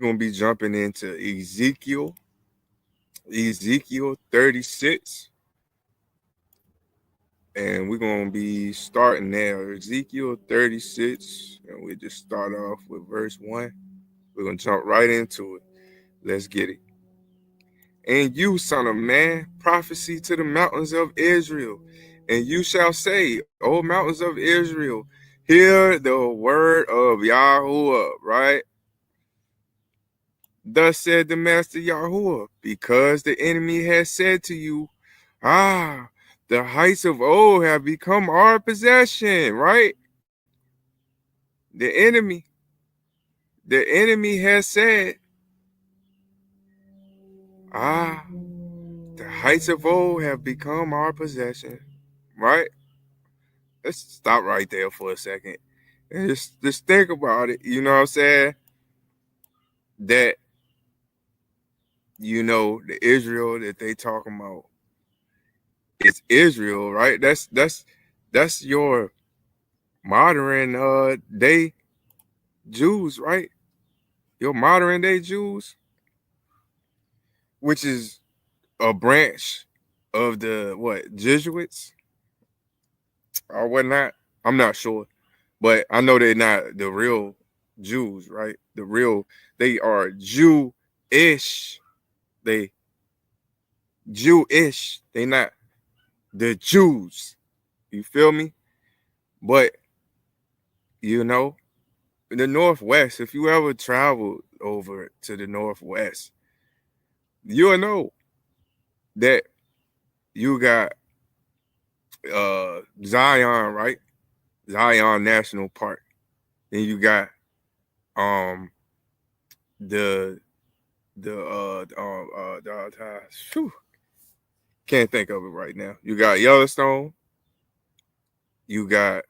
going to be jumping into Ezekiel 36. And we're going to be starting there. Ezekiel 36. And we just start off with verse 1. We're going to jump right into it. Let's get it. And you, son of man, prophecy to the mountains of Israel. And you shall say, O mountains of Israel, hear the word of Yahuwah, right? Thus said the master Yahuwah, because the enemy has said to you, the heights of old have become our possession, right? The enemy has said, the heights of old have become our possession, right? Let's stop right there for a second and just think about it. You know what I'm saying? That, the Israel that they talking about, it's Israel, right? That's your modern day Jews, right? Your modern day Jews, which is a branch of the Jesuits or whatnot. I'm not sure, but I know they're not the real Jews, right? They are Jewish. They Jewish. They not the Jews. You feel me? But the Northwest, if you ever traveled over to the Northwest, you'll know that you got Zion, right? Zion National Park. Then you got the whew, can't think of it right now. You got Yellowstone. You got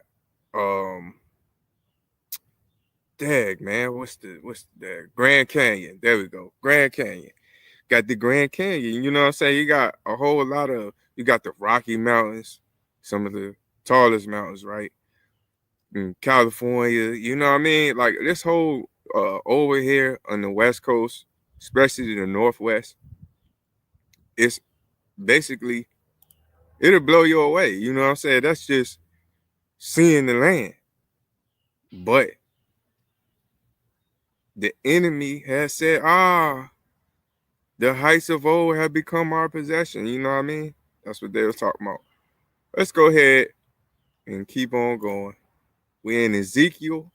dag man, what's the Grand Canyon? There we go, Grand Canyon. Got the Grand Canyon. You know what I'm saying? You got a whole lot of. You got the Rocky Mountains, some of the tallest mountains, right? In California, you know what I mean? Like this whole over here on the West Coast, especially the Northwest, it's basically it'll blow you away. You know what I'm saying? That's just seeing the land. But the enemy has said, the heights of old have become our possession. You know what I mean? That's what they were talking about. Let's go ahead and keep on going. We're in Ezekiel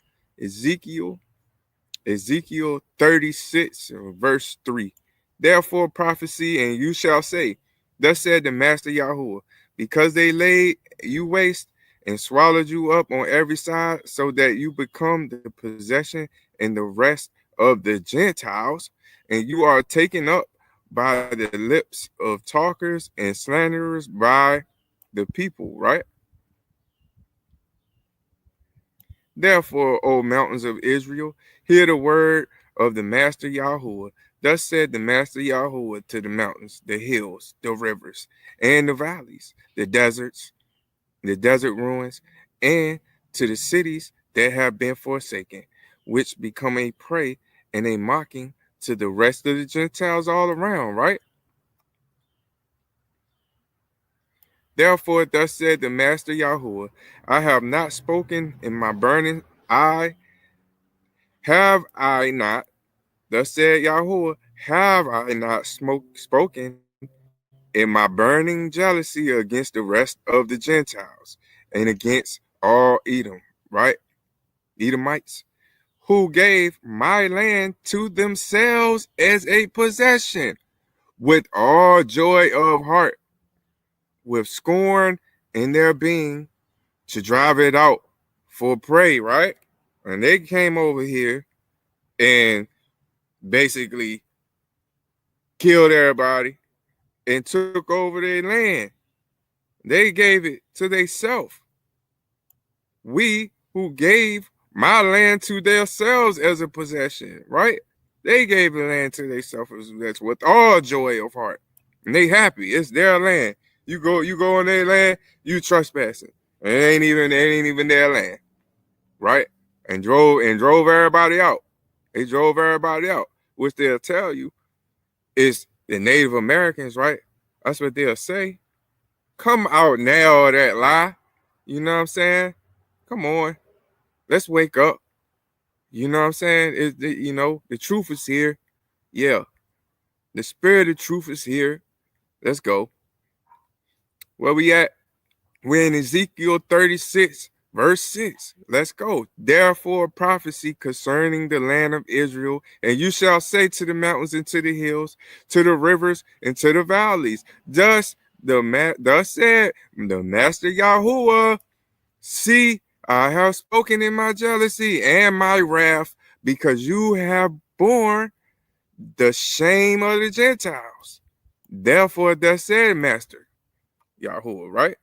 36, verse 3. Therefore prophecy, and you shall say, thus said the master Yahuwah, because they laid you waste and swallowed you up on every side, so that you become the possession and the rest of the Gentiles, and you are taken up by the lips of talkers and slanderers by the people, right? Therefore, O mountains of Israel, hear the word of the master Yahuwah. Thus said the master Yahuwah to the mountains, the hills, the rivers, and the valleys, the deserts, the desert ruins, and to the cities that have been forsaken, which become a prey and a mocking to the rest of the Gentiles all around, right? Therefore, thus said the master Yahuwah, I have not spoken in my burning eye, have I not? Thus said Yahuwah, have I not spoken in my burning jealousy against the rest of the Gentiles and against all Edom, right? Edomites, who gave my land to themselves as a possession with all joy of heart, with scorn in their being to drive it out for prey, right? And they came over here and basically killed everybody and took over their land. They gave it to themselves. We who gave my land to themselves as a possession, right? They gave the land to themselves with all joy of heart. And they happy. It's their land. You go on their land, you trespassing. It ain't even their land. Right? And drove everybody out. They drove everybody out. which they'll tell you is the Native Americans, right? That's what they'll say. Come out now of that lie. You know what I'm saying? Come on. Let's wake up. You know what I'm saying? The truth is here. Yeah. The spirit of truth is here. Let's go. Where we at? We're in Ezekiel 36, verse 6. Let's go. Therefore, prophecy concerning the land of Israel, and you shall say to the mountains and to the hills, to the rivers and to the valleys, thus said the Master Yahuwah, see, I have spoken in my jealousy and my wrath, because you have borne the shame of the Gentiles. Therefore, thus said Master Yahuwah, right?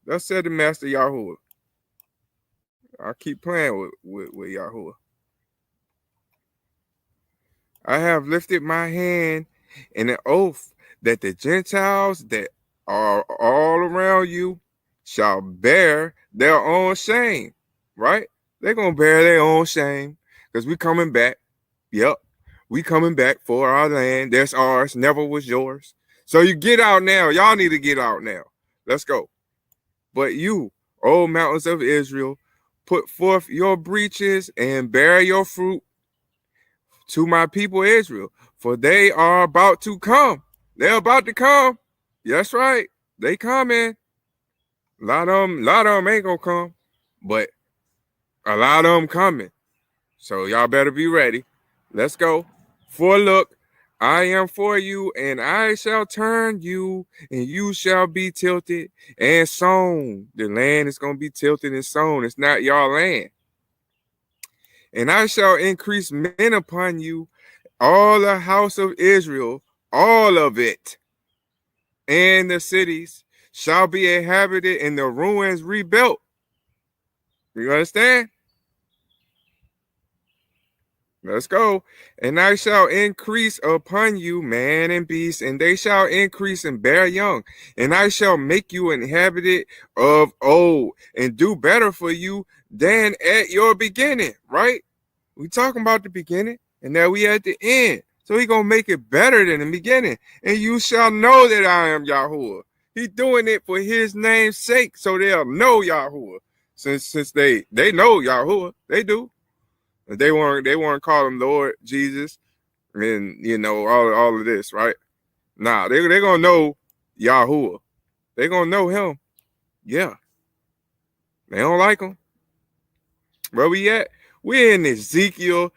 Thus said the Master Yahuwah. I keep playing with Yahuwah. I have lifted my hand in an oath that the Gentiles that are all around you shall bear their own shame, right? They're going to bear their own shame because we coming back. Yep. We coming back for our land. That's ours. Never was yours. So you get out now. Y'all need to get out now. Let's go. But you, O mountains of Israel, put forth your breaches and bear your fruit to my people Israel, for they are about to come. They're about to come. That's right. They coming. A lot of them ain't gonna come, but a lot of them coming. So y'all better be ready. Let's go. For look, I am for you, and I shall turn you, and you shall be tilted and sown. The land is going to be tilted and sown. It's not your land. And I shall increase men upon you, all the house of Israel, all of it, and the cities shall be inhabited and the ruins rebuilt. You understand? Let's go. And I shall increase upon you man and beast, and they shall increase and bear young. And I shall make you inhabited of old, and do better for you than at your beginning, right? We talking about the beginning, and now we at the end. So he gonna make it better than the beginning. And you shall know that I am Yahuwah. He doing it for his name's sake, so they'll know Yahuwah. Since they know Yahuwah, they do. They want to call him Lord Jesus, and all of this, right? Nah, they gonna know Yahuwah. They gonna know him. Yeah. They don't like him. Where we at? We're in Ezekiel.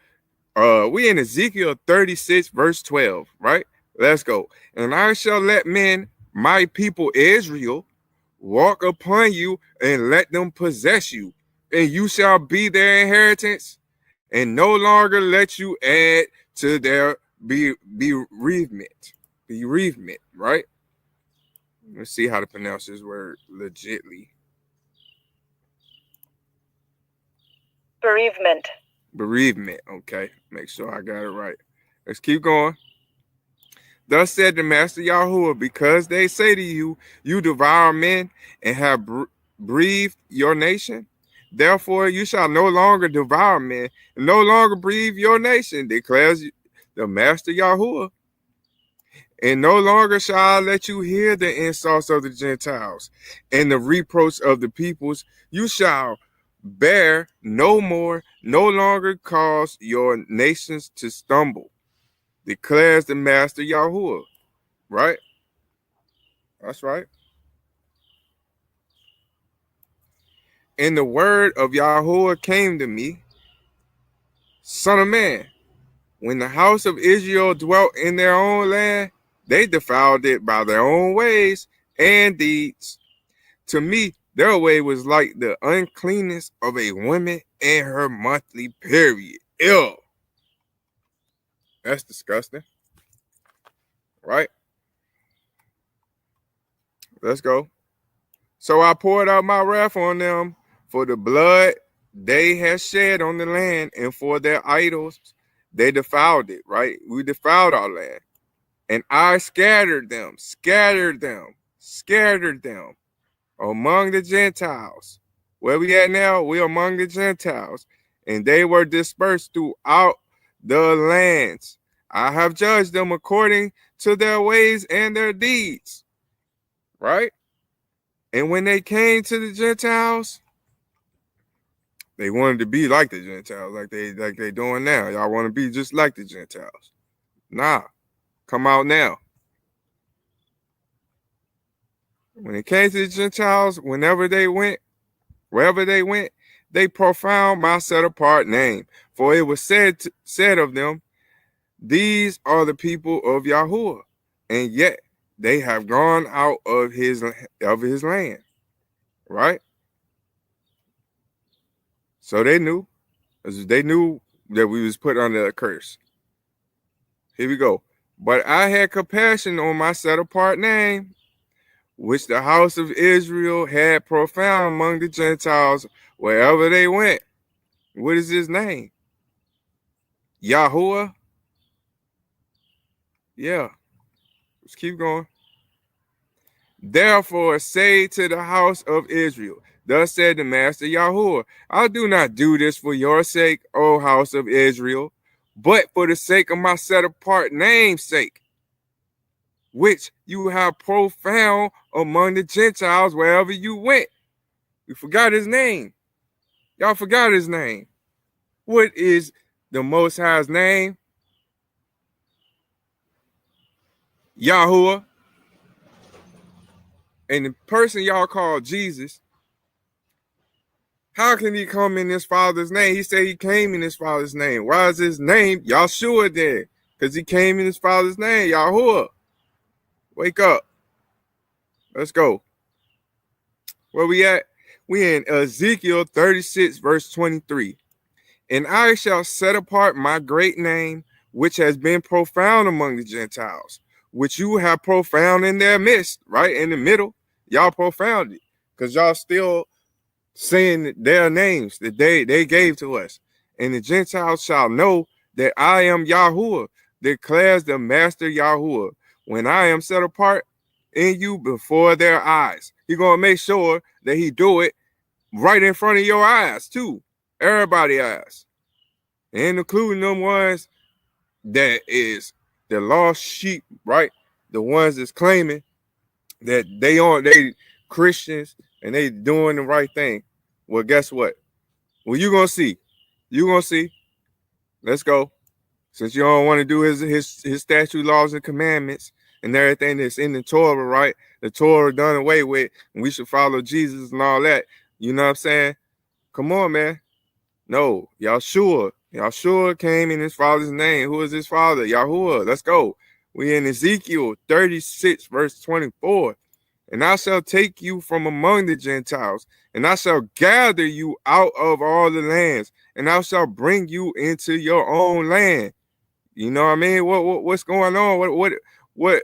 We in Ezekiel 36, verse 12, right? Let's go. And I shall let men, my people Israel, walk upon you and let them possess you, and you shall be their inheritance, and no longer let you add to their bereavement. Bereavement, right? Let's see how to pronounce this word legitly. Bereavement. Bereavement, okay. Make sure I got it right. Let's keep going. Thus said the Master Yahuwah, because they say to you, you devour men and have bereaved your nation. Therefore, you shall no longer devour men and no longer bereave your nation, declares the Master Yahuwah. And no longer shall I let you hear the insults of the Gentiles and the reproach of the peoples. You shall bear no more, no longer cause your nations to stumble, declares the Master Yahuwah. Right? That's right. And the word of Yahuwah came to me, Son of man, when the house of Israel dwelt in their own land, they defiled it by their own ways and deeds. To me, their way was like the uncleanness of a woman in her monthly period. Ew. That's disgusting. Right? Let's go. So I poured out my wrath on them for the blood they had shed on the land, and for their idols they defiled it, right? We defiled our land. And I scattered them among the Gentiles. Where we at now? We're among the Gentiles. And they were dispersed throughout the lands. I have judged them according to their ways and their deeds. Right? And when they came to the Gentiles, they wanted to be like the Gentiles, like they doing now. Y'all want to be just like the Gentiles. Nah, come out now. When it came to the Gentiles, wherever they went, they profound my set apart name. For it was said of them, these are the people of Yahuwah, and yet they have gone out of his land. Right? So they knew that we was put under a curse. Here we go. But I had compassion on my set apart name, which the house of Israel had profound among the Gentiles wherever they went. What is his name? Yahuwah? Yeah. Let's keep going. Therefore say to the house of Israel, thus said the Master Yahuwah, I do not do this for your sake, O house of Israel, but for the sake of my set apart name's sake, which you have profound among the Gentiles wherever you went. You forgot his name. Y'all forgot his name. What is the Most High's name? Yahuwah. And the person y'all call Jesus, how can he come in his father's name? He said he came in his father's name. Why is his name Yahshua then? Because he came in his father's name, Yahuwah. Wake up. Let's go. Where we at? We in Ezekiel 36, verse 23. And I shall set apart my great name, which has been profound among the Gentiles, which you have profound in their midst, right in the middle. Y'all profound it, because y'all still saying their names that they gave to us. And the Gentiles shall know that I am Yahuwah, declares the Master Yahuwah, when I am set apart in you before their eyes. He's going to make sure that he do it right in front of your eyes too. Everybody's eyes. And including them ones that is the lost sheep, right? The ones that's claiming that they Christians and they doing the right thing. Well, guess what? Well, you're gonna see. You're gonna see. Let's go. Since you don't want to do his statute, laws, and commandments and everything that's in the Torah, right? The Torah done away with, and we should follow Jesus and all that. You know what I'm saying? Come on, man. No, Yahshua came in his father's name. Who is his father? Yahuwah. Let's go. We in Ezekiel 36, verse 24. And I shall take you from among the Gentiles, and I shall gather you out of all the lands, and I shall bring you into your own land. You know what I mean? What's going on? What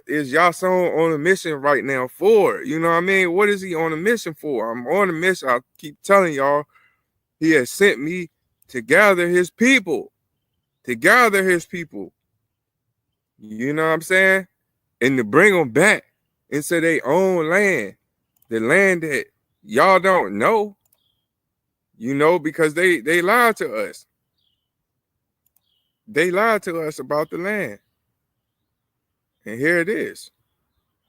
is Yason on a mission right now for? You know what I mean? What is he on a mission for? I'm on a mission. I keep telling y'all, he has sent me to gather his people. To gather his people. You know what I'm saying? And to bring them back into their own land. The land that y'all don't know. You know, because they lied to us. They lied to us about the land. And here it is.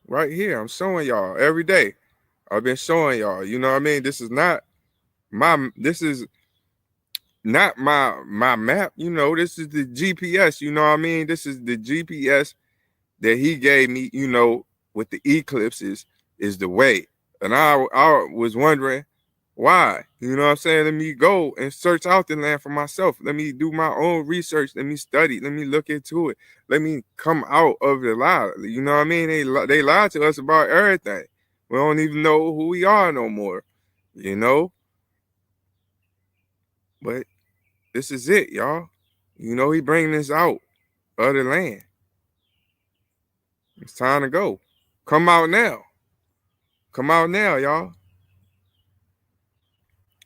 Right here. I'm showing y'all every day. I've been showing y'all. You know what I mean? This is not my map. You know, this is the GPS. You know what I mean? This is the GPS that he gave me, you know, with the eclipses is the way. And I was wondering why. You know what I'm saying? Let me go and search out the land for myself. Let me do my own research. Let me study. Let me look into it. Let me come out of the lie. You know what I mean? They lied to us about everything. We don't even know who we are no more. You know? But this is it, y'all. You know, he bringing us out of the land. It's time to go. Come out now. Come out now, y'all.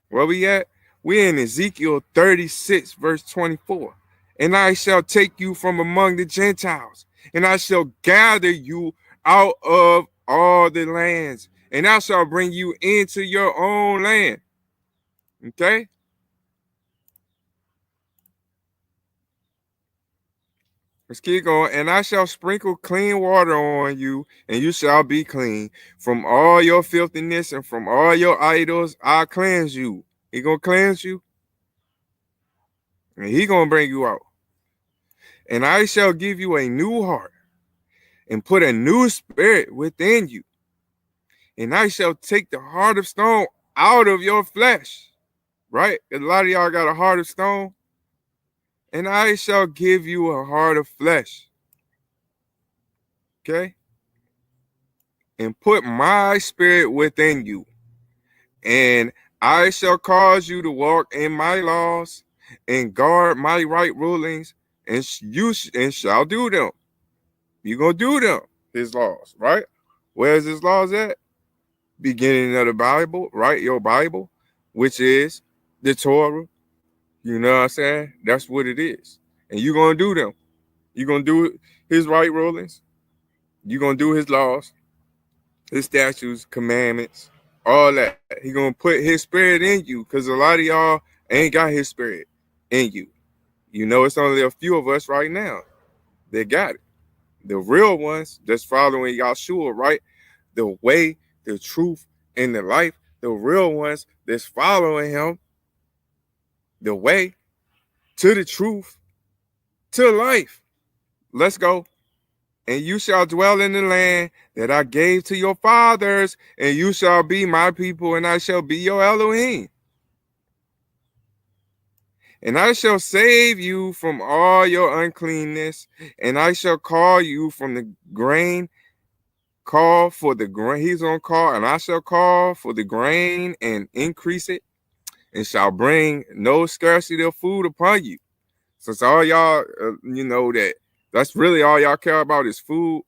Where we at? We in Ezekiel 36, verse 24. And I shall take you from among the Gentiles, and I shall gather you out of all the lands, and I shall bring you into your own land. Okay? Let's keep going. And I shall sprinkle clean water on you, and you shall be clean. From all your filthiness and from all your idols, I cleanse you. He gonna cleanse you, and he gonna bring you out. And I shall give you a new heart, and put a new spirit within you. And I shall take the heart of stone out of your flesh. Right? A lot of y'all got a heart of stone. And I shall give you a heart of flesh. Okay? And put my spirit within you. And I shall cause you to walk in my laws and guard my right rulings, and you shall do them. You're going to do them, his laws, right? Where's his laws at? Beginning of the Bible, right? Your Bible, which is the Torah. You know what I'm saying? That's what it is. And you're going to do them. You're going to do his right rulings. You're going to do his laws, his statutes, commandments, all that. He's going to put his spirit in you, because a lot of y'all ain't got his spirit in you. You know, it's only a few of us right now that got it. The real ones that's following Yahshua, right? The way, the truth, and the life. The real ones that's following him, the way to the truth, to life. Let's go. And you shall dwell in the land that I gave to your fathers, and you shall be my people, and I shall be your Elohim. And I shall save you from all your uncleanness, and I shall call you from the grain. Call for the grain. He's on call, and I shall call for the grain and increase it, and shall bring no scarcity of food upon you. Since all y'all, you know, that's really all y'all care about is food,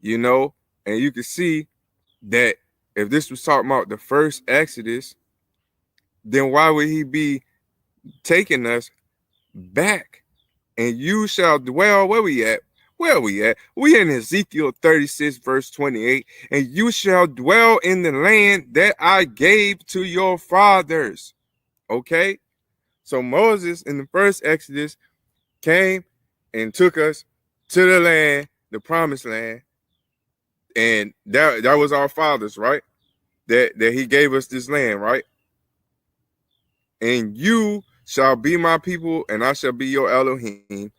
you know, and you can see that if this was talking about the first Exodus, then why would he be taking us back? And you shall dwell, where we at? Where are we at? We in Ezekiel 36, verse 28. And you shall dwell in the land that I gave to your fathers. Okay? So Moses in the first Exodus came and took us to the land, the promised land. And that was our fathers, right? That he gave us this land, right? And you shall be my people, and I shall be your Elohim.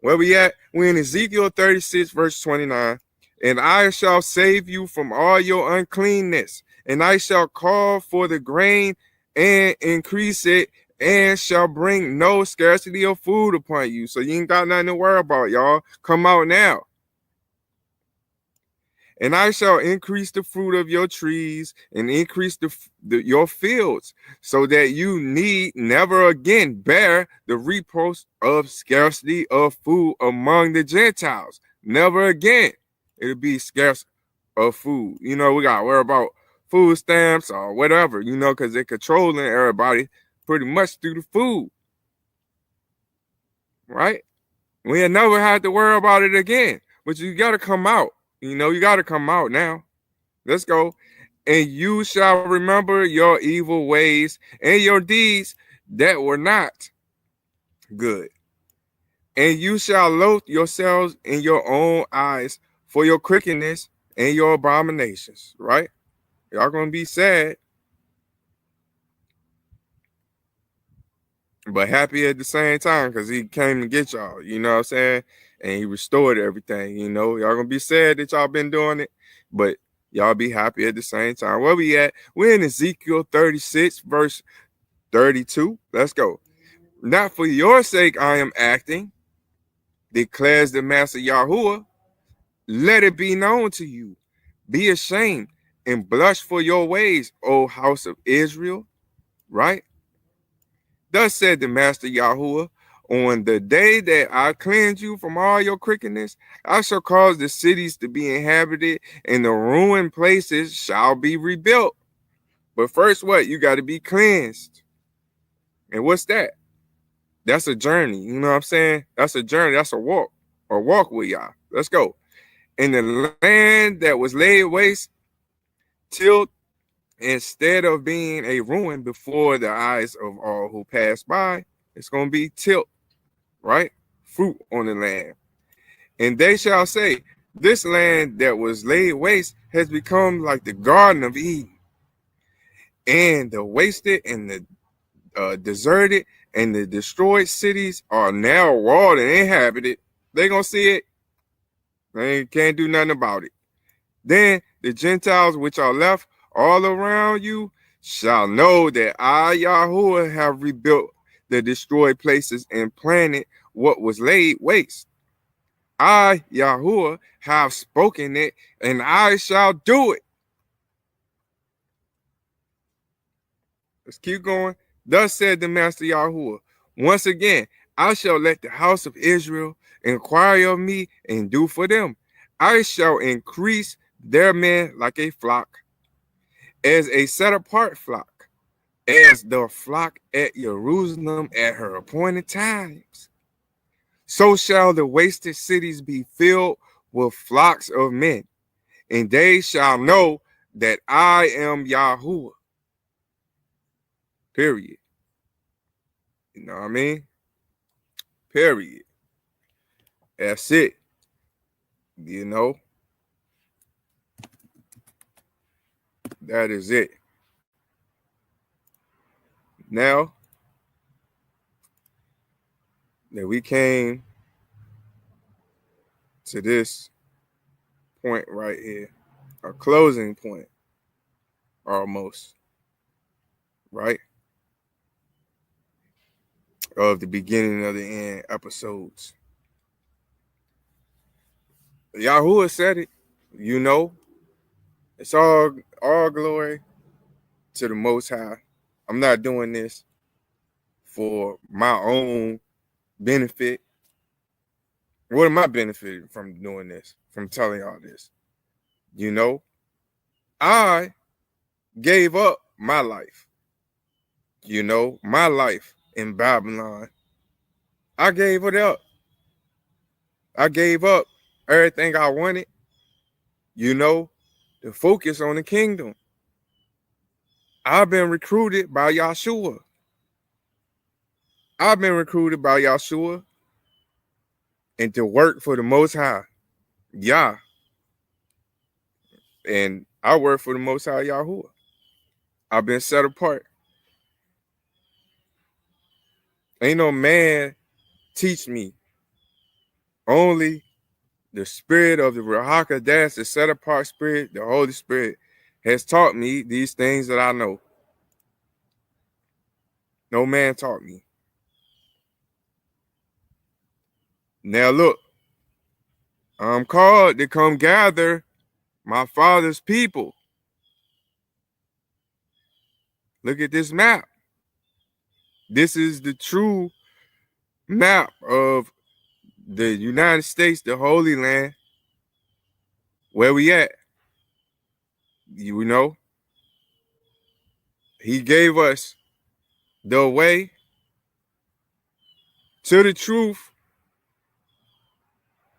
Where we at? We in Ezekiel 36, verse 29. And I shall save you from all your uncleanness, and I shall call for the grain and increase it, and shall bring no scarcity of food upon you. So you ain't got nothing to worry about, y'all. Come out now. And I shall increase the fruit of your trees and increase your fields, so that you need never again bear the reproach of scarcity of food among the Gentiles. Never again. It'll be scarce of food. You know, we got to worry about food stamps or whatever, you know, because they're controlling everybody pretty much through the food. Right? We'll never have to worry about it again. But you got to come out. You know, you got to come out now. Let's go. And you shall remember your evil ways and your deeds that were not good. And you shall loathe yourselves in your own eyes for your crookedness and your abominations. Right? Y'all going to be sad, but happy at the same time, because he came to get y'all. You know what I'm saying? And he restored everything. You know, y'all going to be sad that y'all been doing it, but y'all be happy at the same time. Where we at? We're in Ezekiel 36, verse 32. Let's go. Not for your sake I am acting, declares the Master Yahuwah. Let it be known to you. Be ashamed and blush for your ways, O house of Israel. Right? Thus said the Master Yahuwah, on the day that I cleanse you from all your crookedness, I shall cause the cities to be inhabited, and the ruined places shall be rebuilt. But first, what? You got to be cleansed. And what's that? That's a journey. You know what I'm saying? That's a journey. That's a walk. Or walk with y'all. Let's go. In the land that was laid waste, tilled, instead of being a ruin before the eyes of all who pass by, it's going to be tilt, right? Fruit on the land. And they shall say, this land that was laid waste has become like the Garden of Eden, and the wasted and the deserted and the destroyed cities are now walled and inhabited. They gonna see it. They can't do nothing about it. Then the Gentiles which are left all around you shall know that I, Yahuwah, have rebuilt the destroyed places and planted what was laid waste. I, Yahuwah, have spoken it, and I shall do it. Let's keep going. Thus said the Master Yahuwah, once again, I shall let the house of Israel inquire of me and do for them. I shall increase their men like a flock, as a set apart flock, as the flock at Jerusalem at her appointed times. So shall the wasted cities be filled with flocks of men, and they shall know that I am Yahuwah. Period. You know what I mean? Period. That's it. You know, that is it. Now that we came to this point right here, a closing point almost, right? Of the beginning of the end episodes. Yahuwah said it, you know, it's all glory to the Most High. I'm not doing this for my own benefit. What am I benefiting from doing this, from telling y'all this? You know, I gave up my life, my life in Babylon. I gave it up. I gave up everything I wanted, to focus on the kingdom. I've been recruited by Yahshua. I've been recruited by Yahshua and to work for the Most High, Yah. And I work for the Most High Yahuwah. I've been set apart. Ain't no man teach me. Only the spirit of the Ruach HaKodesh, the set apart spirit, the Holy Spirit, has taught me these things that I know. No man taught me. Now look, I'm called to come gather my father's people. Look at this map. This is the true map of the United States, the Holy Land. Where we at? You know, he gave us the way to the truth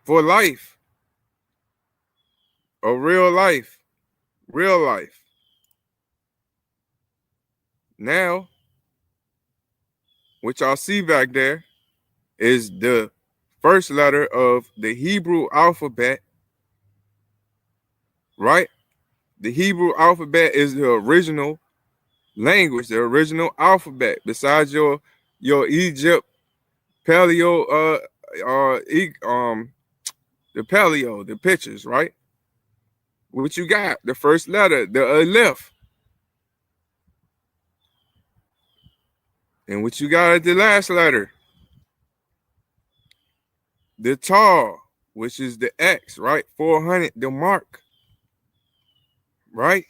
for life, a real life, real life. Now, what y'all see back there is the first letter of the Hebrew alphabet, right? The Hebrew alphabet is the original language, the original alphabet, besides your Egypt paleo, the paleo, the pictures, right? What you got? The first letter, the Aleph. And what you got at the last letter? The Tar, which is the X, right? 400, the mark, right?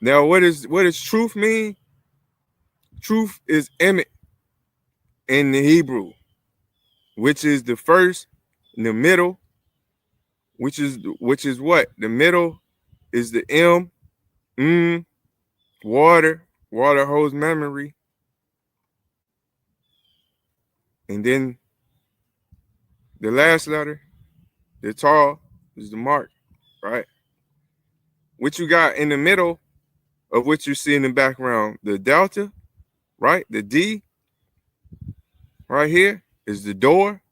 Now, what does truth mean? Truth is emet in the Hebrew, which is the first, in the middle, which is what? The middle is the M, water. Water holds memory. And then the last letter, the Tar, is the mark, right? What you got in the middle of what you see in the background, the delta, right? The D right here is the door.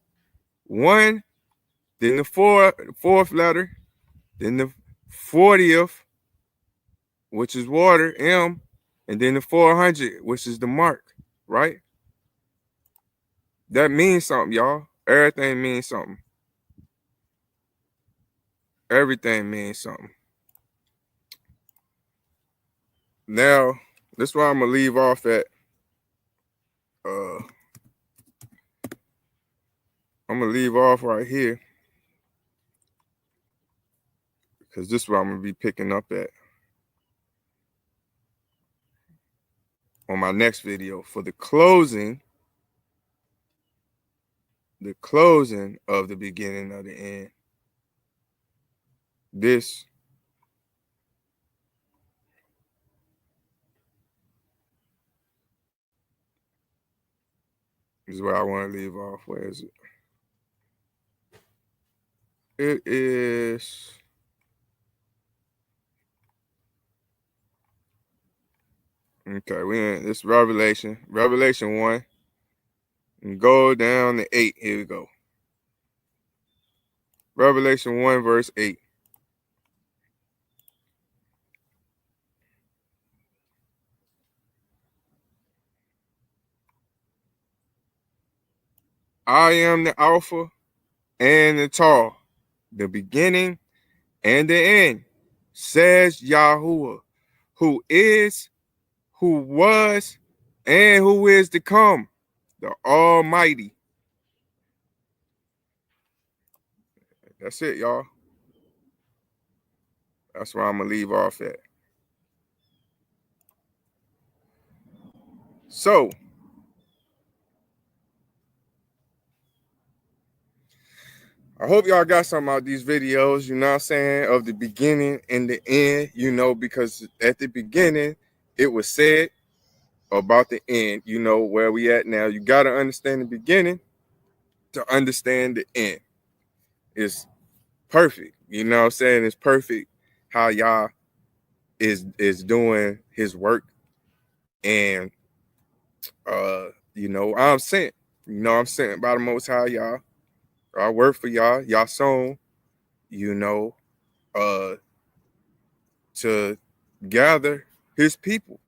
1, then the fourth letter, then the 40th, which is water, M, and then the 400, which is the mark, right? That means something, y'all. Everything means something. Everything means something. Now, this is where I'm gonna leave off at. I'm gonna leave off right here because this is where I'm gonna be picking up at on my next video for the closing of the beginning of the end. This is where I want to leave off. Where is it? It is okay. We in this Revelation 1, and go down to 8. Here we go. Revelation 1 verse 8. I am the Alpha and the Tau, the beginning and the end, says Yahuwah, who is, who was, and who is to come, the Almighty. That's it, y'all. That's where I'm gonna leave off at. So, I hope y'all got something out of these videos, you know what I'm saying, of the beginning and the end, you know, because at the beginning, it was said about the end, you know, where we at now. You got to understand the beginning to understand the end. It's perfect, you know what I'm saying? It's perfect how y'all is doing his work. And, you know, I'm sent. You know, I'm sent by the Most High, y'all. I work for y'all. Y'all sown, you know, to gather his people.